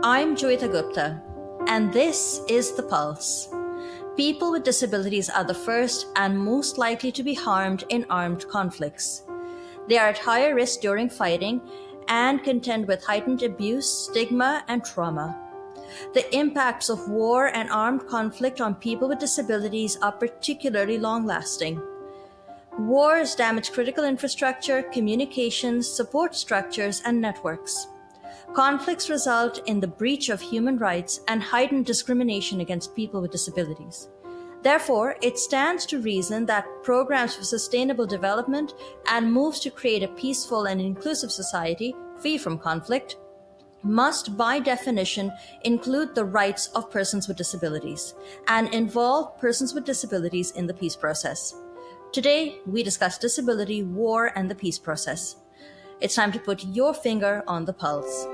I'm Joeita, and this is The Pulse. People with disabilities are the first and most likely to be harmed in armed conflicts. They are at higher risk during fighting and contend with heightened abuse, stigma, and trauma. The impacts of war and armed conflict on people with disabilities are particularly long-lasting. Wars damage critical infrastructure, communications, support structures, and networks. Conflicts result in the breach of human rights and heightened discrimination against people with disabilities. Therefore, it stands to reason that programs for sustainable development and moves to create a peaceful and inclusive society free from conflict must, by definition, include the rights of persons with disabilities and involve persons with disabilities in the peace process. Today, we discuss disability, war, and the peace process. It's time to put your finger on the pulse.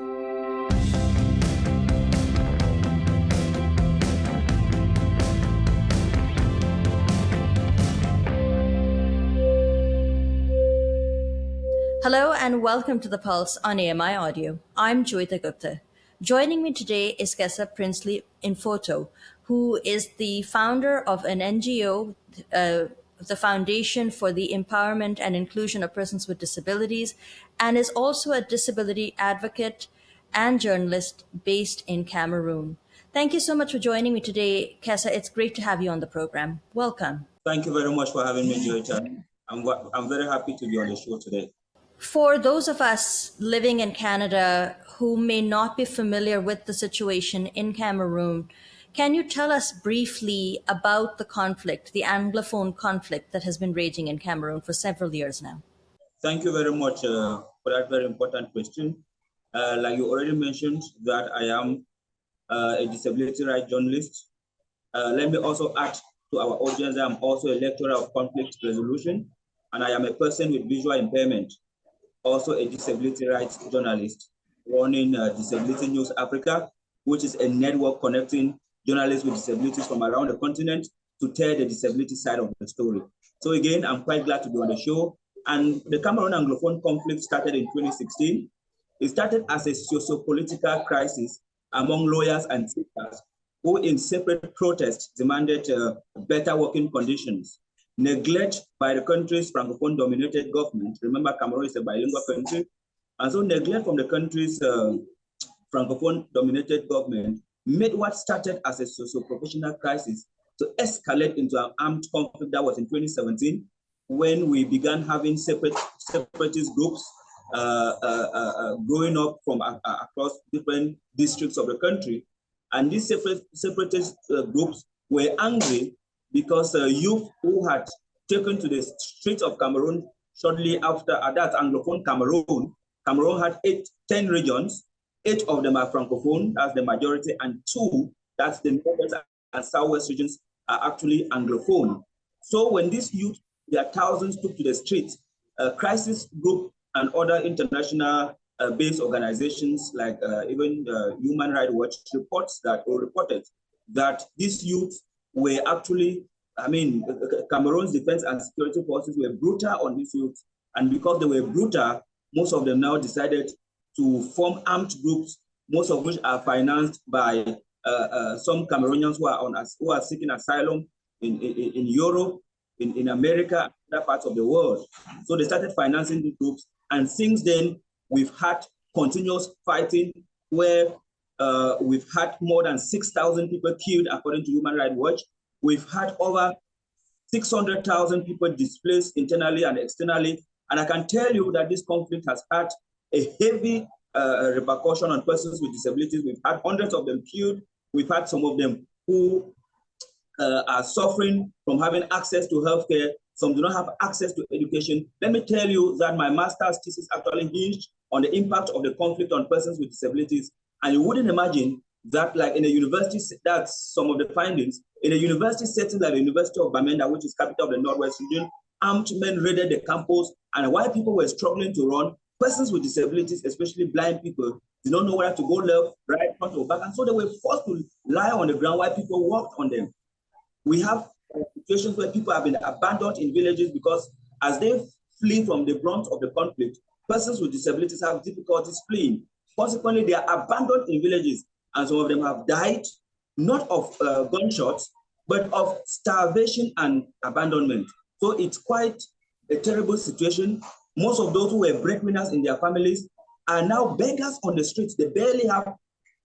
Hello and welcome to The Pulse on AMI Audio. I'm Joeita. Joining me today is Kesah Princely Nfortoh, who is the founder of an NGO, the Foundation for the Empowerment and Inclusion of Persons with Disabilities, and is also a disability advocate and journalist based in Cameroon. Thank you so much for joining me today, Kesah. It's great to have you on the program. Welcome. Thank you very much for having me, Joeita. I'm very happy to be on the show today. For those of us living in Canada who may not be familiar with the situation in Cameroon, can you tell us briefly about the conflict, the Anglophone conflict that has been raging in Cameroon for several years now? Thank you very much for that very important question. Like you already mentioned, that I am a disability rights journalist. Let me also add to our audience that I'm also a lecturer of conflict resolution, and I am a person with visual impairment, also a disability rights journalist running Disability News Africa, which is a network connecting journalists with disabilities from around the continent to tell the disability side of the story. So again, I'm quite glad to be on the show. And the Cameroon Anglophone conflict started in 2016. It started as a socio-political crisis among lawyers and teachers who in separate protests demanded better working conditions. Neglect by the country's Francophone-dominated government. Remember, Cameroon is a bilingual country. And so neglect from the country's Francophone-dominated government made what started as a socio-professional crisis to escalate into an armed conflict that was in 2017, when we began having separatist groups growing up from across different districts of the country. And these separatist groups were angry because youth who had taken to the streets of Cameroon shortly after, that's Anglophone Cameroon. Cameroon had 10 regions. 8 of them are Francophone, that's the majority, and 2, that's the northwest and southwest regions, are actually Anglophone. So when these youth, their thousands, took to the streets, crisis group and other international based organizations like even Human Rights Watch reports that, or reported that these youth were actually, Cameroon's defense and security forces were brutal on these youth. And because they were brutal, most of them now decided to form armed groups, most of which are financed by some Cameroonians who are seeking asylum in Europe, in America, and other parts of the world. So they started financing these groups. And since then, we've had continuous fighting where we've had more than 6,000 people killed, according to Human Rights Watch. We've had over 600,000 people displaced internally and externally. And I can tell you that this conflict has had a heavy repercussion on persons with disabilities. We've had hundreds of them killed. We've had some of them who are suffering from having access to healthcare. Some do not have access to education. Let me tell you that my master's thesis actually hinged on the impact of the conflict on persons with disabilities. And you wouldn't imagine that, like in a university, that's some of the findings. In a university setting like the University of Bamenda, which is capital of the Northwest region, armed men raided the campus, and while people were struggling to run, persons with disabilities, especially blind people, did not know whether to go left, right, front, or back, and so they were forced to lie on the ground while people walked on them. We have situations where people have been abandoned in villages because as they flee from the brunt of the conflict, persons with disabilities have difficulties fleeing. Consequently, they are abandoned in villages. and some of them have died, not of gunshots, but of starvation and abandonment. So it's quite a terrible situation. Most of those who were breadwinners in their families are now beggars on the streets. They barely have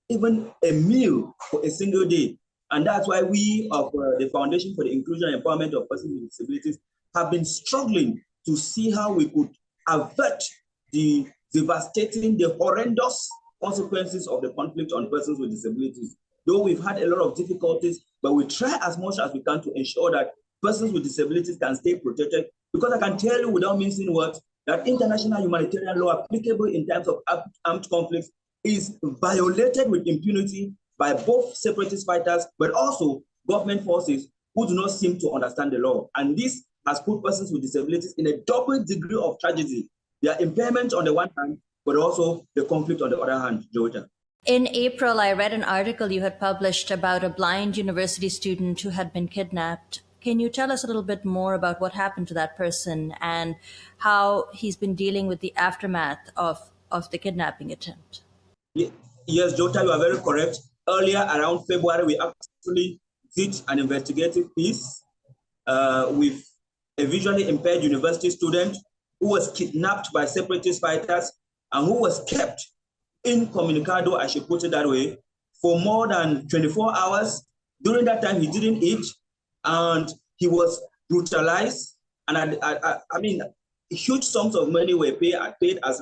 even a meal for a single day. And that's why we of the Foundation for the Inclusion and Empowerment of Persons with Disabilities have been struggling to see how we could avert the devastating, the horrendous consequences of the conflict on persons with disabilities. Though we've had a lot of difficulties, but we try as much as we can to ensure that persons with disabilities can stay protected. Because I can tell you without mincing words that international humanitarian law applicable in times of armed conflicts is violated with impunity by both separatist fighters, but also government forces who do not seem to understand the law. And this has put persons with disabilities in a double degree of tragedy. Their impairment on the one hand, but also the conflict on the other hand, Joeita. In April, I read an article you had published about a blind university student who had been kidnapped. Can you tell us a little bit more about what happened to that person and how he's been dealing with the aftermath of the kidnapping attempt? Yes, Joeita, you are very correct. Earlier, around February, we actually did an investigative piece with a visually impaired university student who was kidnapped by separatist fighters and who was kept incommunicado, I should put it that way, for more than 24 hours. During that time, he didn't eat and he was brutalized. And I mean, huge sums of money were paid as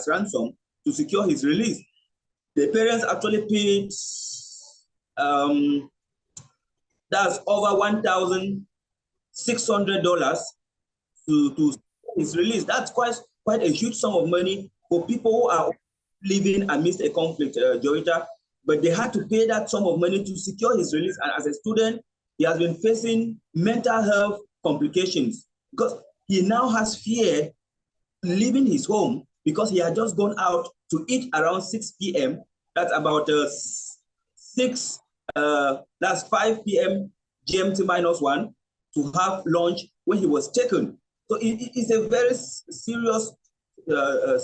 ransom to secure his release. The parents actually paid, that's over $1,600 to his release. That's quite a huge sum of money for people who are living amidst a conflict, Joeita. But they had to pay that sum of money to secure his release. And as a student, he has been facing mental health complications because he now has fear leaving his home because he had just gone out to eat around 6 p.m. That's about that's 5 p.m. GMT -1 to have lunch when he was taken. So it's a very serious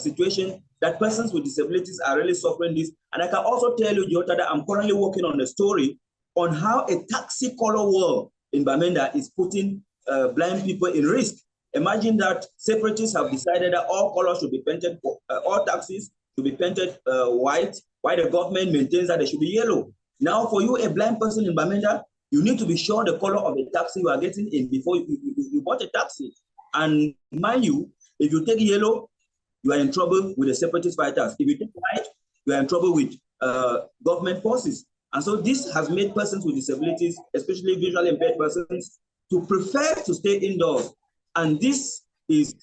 situation that persons with disabilities are really suffering this. And I can also tell you, Joeita, that I'm currently working on a story on how a taxi color war in Bamenda is putting blind people in risk. Imagine that separatists have decided that all colors should be painted, all taxis should be painted white, while the government maintains that they should be yellow. Now, for you, a blind person in Bamenda, you need to be sure the color of the taxi you are getting in before you bought a taxi. And mind you, if you take yellow, you are in trouble with the separatist fighters. If you take white, you are in trouble with government forces. And so this has made persons with disabilities, especially visually impaired persons, to prefer to stay indoors. And this is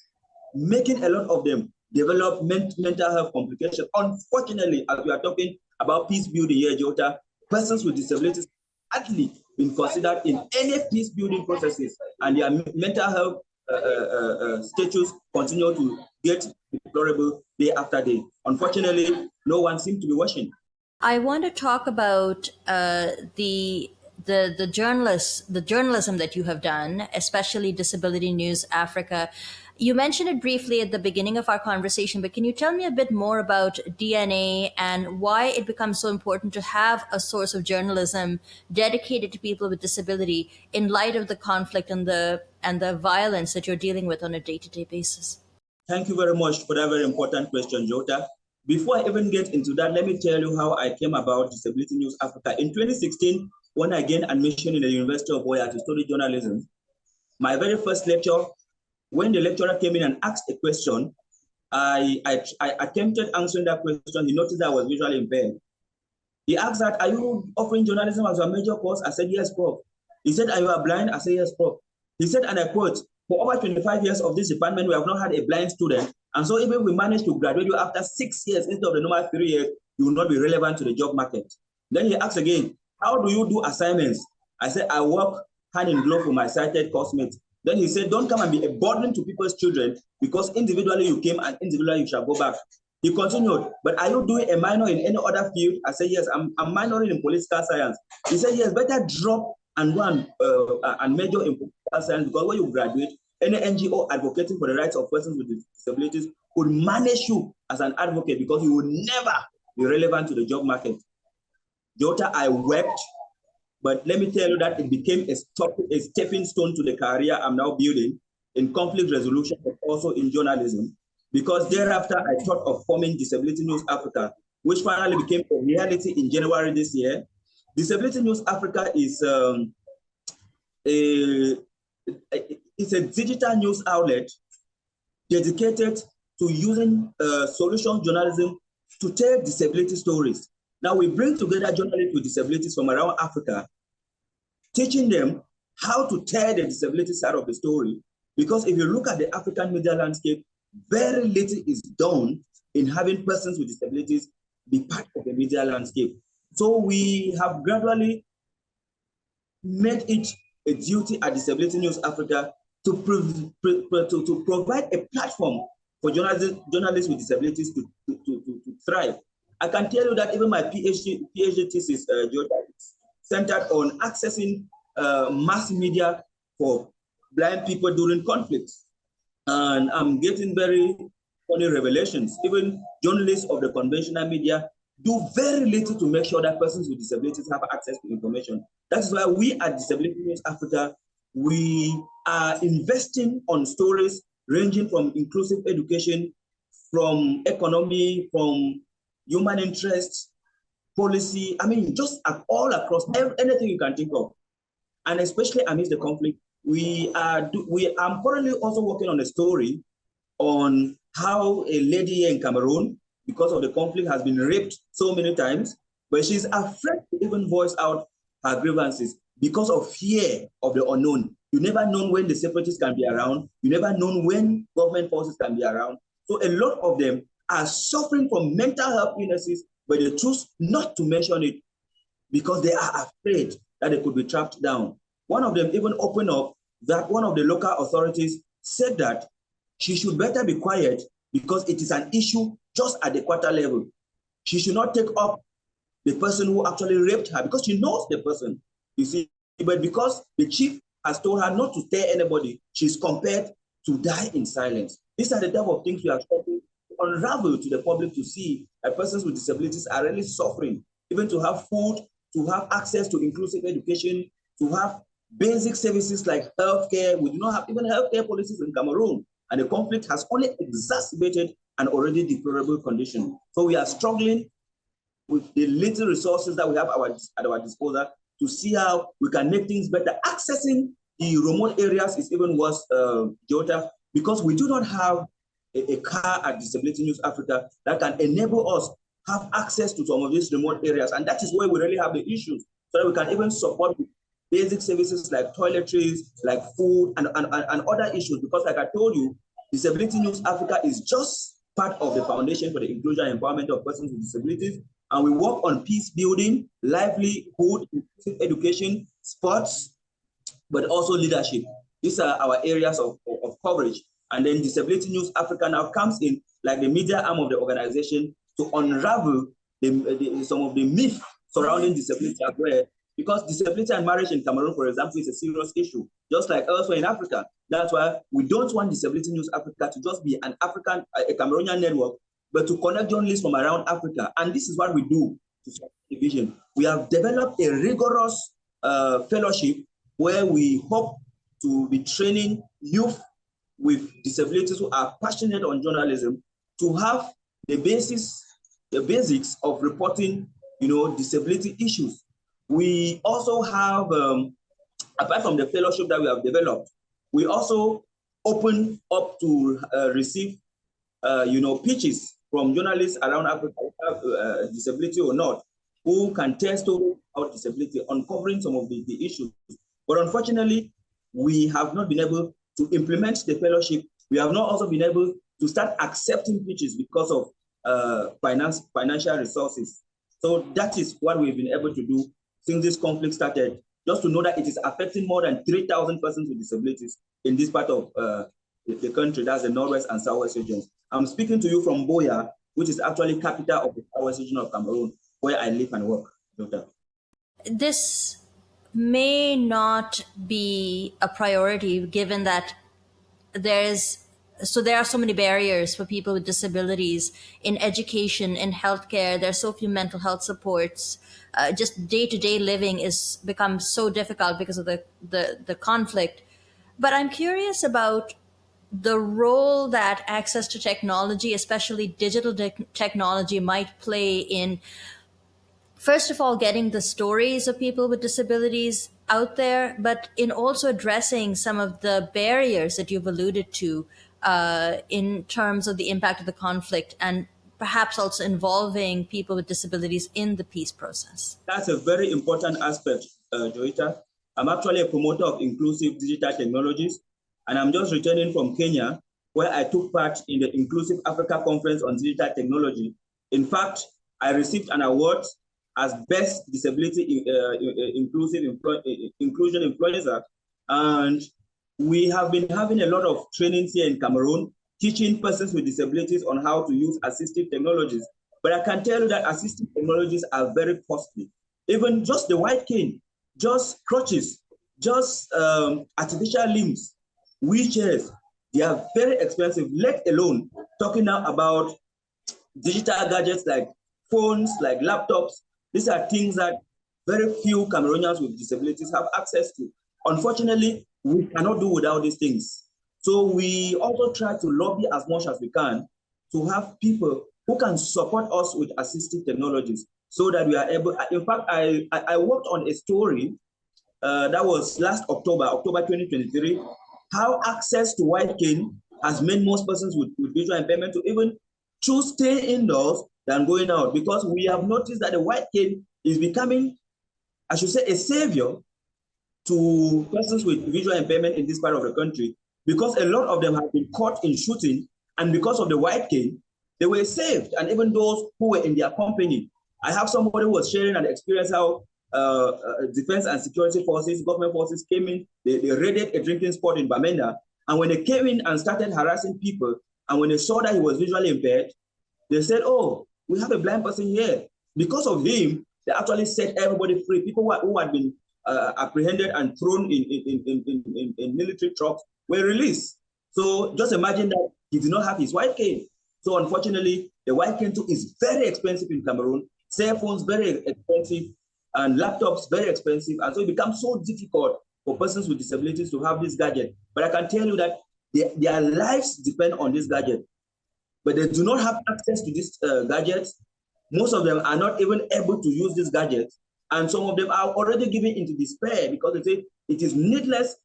making a lot of them develop mental health complications. Unfortunately, as we are talking about peace building here, Joeita, persons with disabilities hardly been considered in any peace building processes, and their mental health status continue to get deplorable day after day. Unfortunately, no one seems to be watching. I want to talk about the journalism that you have done, especially Disability News Africa. You mentioned it briefly at the beginning of our conversation, but can you tell me a bit more about DNA and why it becomes so important to have a source of journalism dedicated to people with disability in light of the conflict and the violence that you're dealing with on a day-to-day basis? Thank you very much for that very important question, Joeita. Before I even get into that, let me tell you how I came about Disability News Africa. In 2016, when I gained admission in the University of Joeita to study journalism, my very first lecture, when the lecturer came in and asked a question, I attempted answering that question. He noticed that I was visually impaired. He asked that, are you offering journalism as your major course? I said, yes, Prof. He said, are you a blind? I said, yes, Prof. He said, and I quote, for over 25 years of this department, we have not had a blind student. And so even if we manage to graduate you after 6 years instead of the normal 3 years, you will not be relevant to the job market. Then he asked again, how do you do assignments? I said, I work hand in glove with my sighted classmates. Then he said, don't come and be a burden to people's children because individually you came and individually you shall go back. He continued, but are you doing a minor in any other field? I said, yes, I'm minoring in political science. He said, yes, better drop and run and major in political science because when you graduate, any NGO advocating for the rights of persons with disabilities would manage you as an advocate because you will never be relevant to the job market. Joeita, I wept, but let me tell you that it became a stepping stone to the career I'm now building in conflict resolution, but also in journalism. Because thereafter, I thought of forming Disability News Africa, which finally became a reality in January this year. Disability News Africa is it's a digital news outlet dedicated to using solution journalism to tell disability stories. Now we bring together journalists with disabilities from around Africa, teaching them how to tell the disability side of the story. Because if you look at the African media landscape, very little is done in having persons with disabilities be part of the media landscape. So we have gradually made it a duty at Disability News Africa to provide a platform for journalists with disabilities to thrive. I can tell you that even my PhD thesis, Joeita, is centered on accessing mass media for blind people during conflicts. And I'm getting very funny revelations. Even journalists of the conventional media do very little to make sure that persons with disabilities have access to information. That is why we at Disability News Africa, we are investing on stories ranging from inclusive education, from economy, from human interests, policy, I mean, just all across anything you can think of. And especially amidst the conflict, I'm currently also working on a story on how a lady here in Cameroon, because of the conflict, has been raped so many times, but she's afraid to even voice out her grievances because of fear of the unknown. You never know when the separatists can be around. You never know when government forces can be around. So a lot of them are suffering from mental health illnesses, but they choose not to mention it because they are afraid that they could be trapped down. One of them even opened up that one of the local authorities said that she should better be quiet because it is an issue just at the quarter level. She should not take up the person who actually raped her because she knows the person, you see. But because the chief has told her not to tell anybody, she's compelled to die in silence. These are the type of things we are trying to unravel to the public to see that persons with disabilities are really suffering, even to have food, to have access to inclusive education, to have basic services like healthcare. We do not have even healthcare policies in Cameroon, and the conflict has only exacerbated an already deplorable condition. So we are struggling with the little resources that we have at our disposal to see how we can make things better. Accessing the remote areas is even worse, Joeita, because we do not have a car at Disability News Africa that can enable us have access to some of these remote areas. And that is where we really have the issues, so that we can even support basic services like toiletries, like food, and other issues. Because like I told you, Disability News Africa is just part of the foundation for the inclusion and empowerment of persons with disabilities. And we work on peace building, livelihood, inclusive education, sports, but also leadership. These are our areas of coverage. And then Disability News Africa now comes in like the media arm of the organization to unravel some of the myths surrounding disability as well. Because disability and marriage in Cameroon, for example, is a serious issue, just like elsewhere in Africa. That's why we don't want Disability News Africa to just be a Cameroonian network, but to connect journalists from around Africa. And this is what we do to support the vision. We have developed a rigorous fellowship where we hope to be training youth with disabilities who are passionate on journalism to have the basics of reporting, disability issues. We also have, apart from the fellowship that we have developed, we also open up to receive, pitches from journalists around Africa who have disability or not, who can tell stories about disability, uncovering some of the issues. But unfortunately, we have not been able to implement the fellowship. We have not also been able to start accepting pitches because of financial resources. So that is what we've been able to do since this conflict started, just to know that it is affecting more than 3,000 persons with disabilities in this part of the country, that's the Northwest and Southwest regions. I'm speaking to you from Boya, which is actually capital of the Southwest region of Cameroon, where I live and work, Doctor. This may not be a priority given that there's so there are so many barriers for people with disabilities in education, in healthcare. There are so few mental health supports. Just day-to-day living is become so difficult because of the conflict. But I'm curious about the role that access to technology, especially digital technology, might play in, first of all, getting the stories of people with disabilities out there, but in also addressing some of the barriers that you've alluded to in terms of the impact of the conflict, and perhaps also involving people with disabilities in the peace process. That's a very important aspect, Joeita. I'm actually a promoter of inclusive digital technologies, and I'm just returning from Kenya, where I took part in the Inclusive Africa Conference on Digital Technology. In fact, I received an award as Best Disability Inclusion Influencer, and we have been having a lot of trainings here in Cameroon, teaching persons with disabilities on how to use assistive technologies. But I can tell you that assistive technologies are very costly. Even just the white cane, just crutches, just artificial limbs, wheelchairs, they are very expensive, let alone talking now about digital gadgets like phones, like laptops. These are things that very few Cameroonians with disabilities have access to. Unfortunately, we cannot do without these things. So we also try to lobby as much as we can to have people who can support us with assistive technologies so that we are able. In fact, I worked on a story that was last October 2023, how access to white cane has made most persons with visual impairment to even choose staying indoors than going out, because we have noticed that the white cane is becoming, I should say, a savior to persons with visual impairment in this part of the country, because a lot of them have been caught in shooting, and because of the white cane, they were saved. And even those who were in their company, I have somebody who was sharing an experience how defense and security forces, government forces came in, they raided a drinking spot in Bamenda, and when they came in and started harassing people, and when they saw that he was visually impaired, they said, oh, we have a blind person here. Because of him, they actually set everybody free. People who had been apprehended and thrown in military trucks were released. So just imagine that he did not have his white cane. So unfortunately, the white cane too is very expensive in Cameroon. Cell phones very expensive, and laptops very expensive. And so it becomes so difficult for persons with disabilities to have this gadget. But I can tell you that their lives depend on this gadget, but they do not have access to these gadgets. Most of them are not even able to use these gadgets. And some of them are already giving into despair because they say it is needless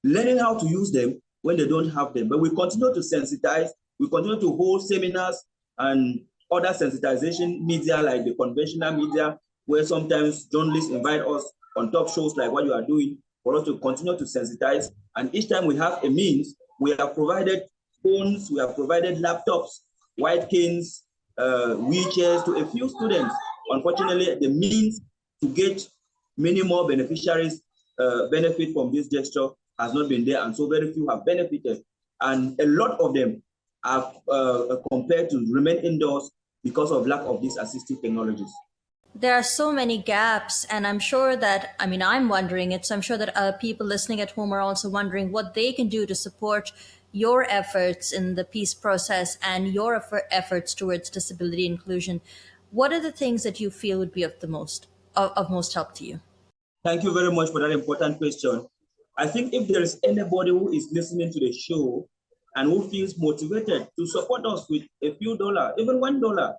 learning how to use them when they don't have them. But we continue to sensitize, we continue to hold seminars and other sensitization media like the conventional media, where sometimes journalists invite us on talk shows like what you are doing for us to continue to sensitize. And each time we have a means, we have provided phones, we have provided laptops, white canes, wheelchairs to a few students. Unfortunately, the means to get many more beneficiaries benefit from this gesture has not been there, and so very few have benefited. And a lot of them are compared to remain indoors because of lack of these assistive technologies. There are so many gaps, and I'm sure that, I mean, I'm wondering it, so I'm sure that people listening at home are also wondering what they can do to support your efforts in the peace process and your efforts towards disability inclusion. What are the things that you feel would be of most help to you? Thank you very much for that important question. I think if there is anybody who is listening to the show and who feels motivated to support us with a few dollars, even $1,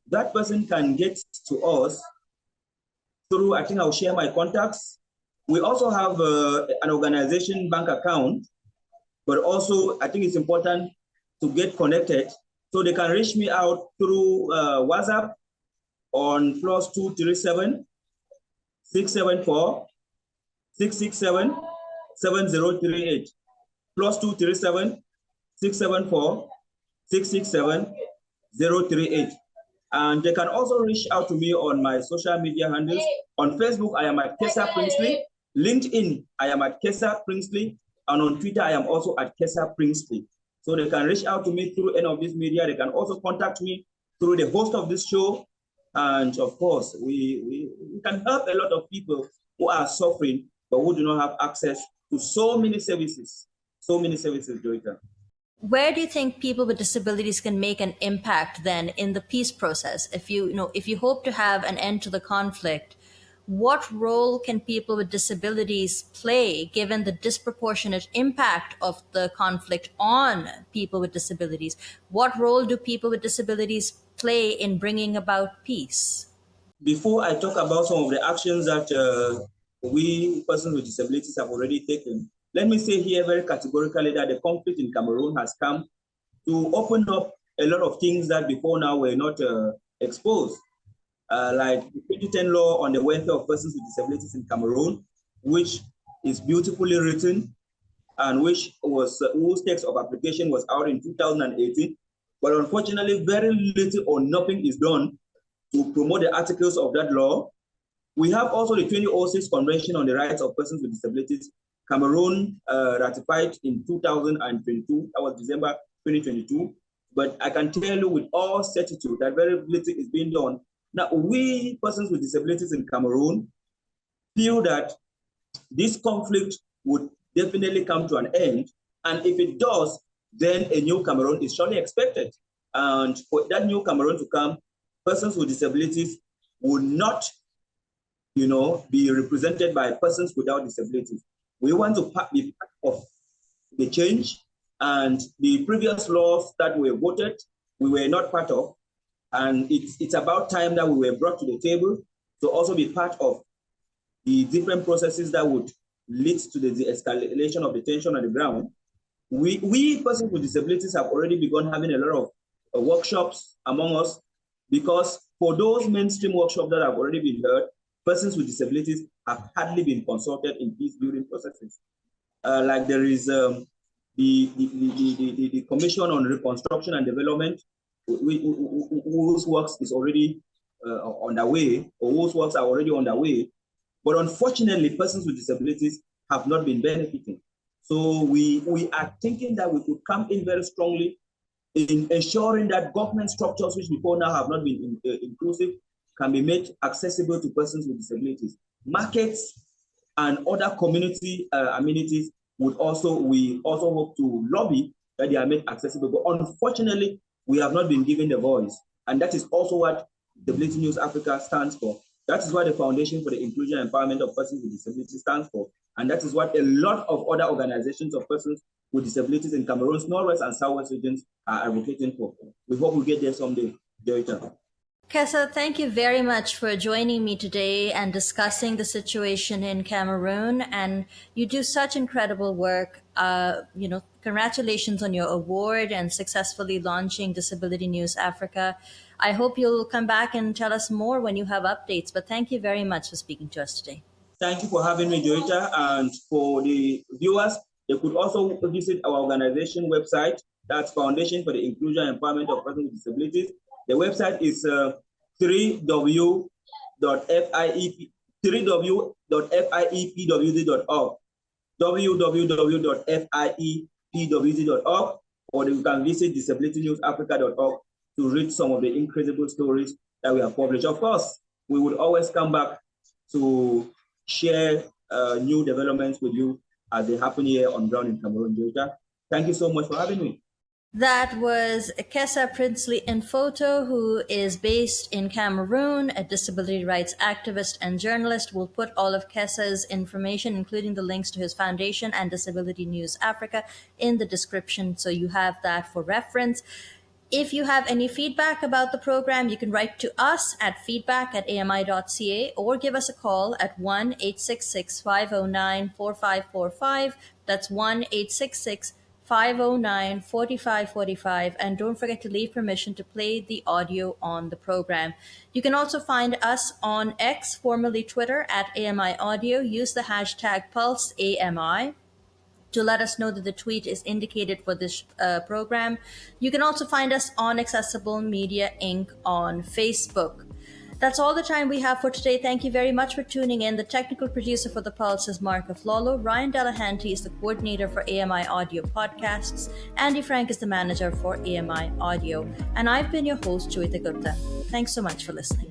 that person can get to us through, I think I'll share my contacts. We also have an organization bank account, but also I think it's important to get connected. So they can reach me out through WhatsApp on +237 674 667 7038. +237 674 667 038. And they can also reach out to me on my social media handles. On Facebook, I am at Kesah Princely. LinkedIn, I am at Kesah Princely. And on Twitter, I am also at Kesah Princely. So they can reach out to me through any of this media. They can also contact me through the host of this show. And of course, we can help a lot of people who are suffering, but who do not have access to so many services, Joeita. Where do you think people with disabilities can make an impact then in the peace process? If you hope to have an end to the conflict, what role can people with disabilities play given the disproportionate impact of the conflict on people with disabilities? What role do people with disabilities play in bringing about peace? Before I talk about some of the actions that we persons with disabilities have already taken, let me say here very categorically that the conflict in Cameroon has come to open up a lot of things that before now were not exposed, like the 2010 law on the welfare of persons with disabilities in Cameroon, which is beautifully written and whose text of application was out in 2018. But unfortunately, very little or nothing is done to promote the articles of that law. We have also the 2006 Convention on the Rights of Persons with Disabilities. Cameroon ratified in 2022, that was December 2022. But I can tell you with all certitude that very little is being done. Now, we persons with disabilities in Cameroon feel that this conflict would definitely come to an end. And if it does, then a new Cameroon is surely expected. And for that new Cameroon to come, persons with disabilities will not, be represented by persons without disabilities. We want to be part of the change, and the previous laws that were voted, we were not part of. And it's about time that we were brought to the table to also be part of the different processes that would lead to the de-escalation of the tension on the ground. We persons with disabilities have already begun having a lot of workshops among us, because for those mainstream workshops that have already been heard, persons with disabilities have hardly been consulted in peace building processes. Like there is the Commission on Reconstruction and Development, whose works is already underway, or whose works are already underway. But unfortunately, persons with disabilities have not been benefiting. So we are thinking that we could come in very strongly in ensuring that government structures, which before now have not been inclusive, can be made accessible to persons with disabilities. Markets and other community amenities we also hope to lobby that they are made accessible. But unfortunately, we have not been given the voice. And that is also what Disability News Africa stands for. That is what the Foundation for the Inclusion and Empowerment of Persons with Disabilities stands for. And that is what a lot of other organizations of persons with disabilities in Cameroon's northwest and southwest regions are advocating for. We hope we'll get there someday. Joeita. Kesah, thank you very much for joining me today and discussing the situation in Cameroon. And you do such incredible work. Congratulations on your award and successfully launching Disability News Africa. I hope you'll come back and tell us more when you have updates. But thank you very much for speaking to us today. Thank you for having me, Joeita. And for the viewers, they could also visit our organization website. That's Foundation for the Inclusion and Empowerment of Persons with Disabilities. The website is www.fiepwd.org, www.fiepwd.org, or you can visit disabilitynewsafrica.org to read some of the incredible stories that we have published. Of course, we would always come back to share new developments with you as they happen here on ground in Cameroon, Joeita. Thank you so much for having me. That was Kesah Princely Nfortoh, who is based in Cameroon, a disability rights activist and journalist. We'll put all of Kesah's information, including the links to his foundation and Disability News Africa, in the description, so you have that for reference. If you have any feedback about the program, you can write to us at feedback@ami.ca or give us a call at 1-866-509-4545. That's 1-866-509-4545, and don't forget to leave permission to play the audio on the program. You can also find us on X, formerly Twitter, at AMI Audio. Use the hashtag PulseAMI to let us know that the tweet is indicated for this program. You can also find us on Accessible Media Inc. on Facebook. That's all the time we have for today. Thank you very much for tuning in. The technical producer for The Pulse is Mark Aflolo. Ryan Delahanty is the coordinator for AMI Audio Podcasts. Andy Frank is the manager for AMI Audio. And I've been your host, Joeita Gupta. Thanks so much for listening.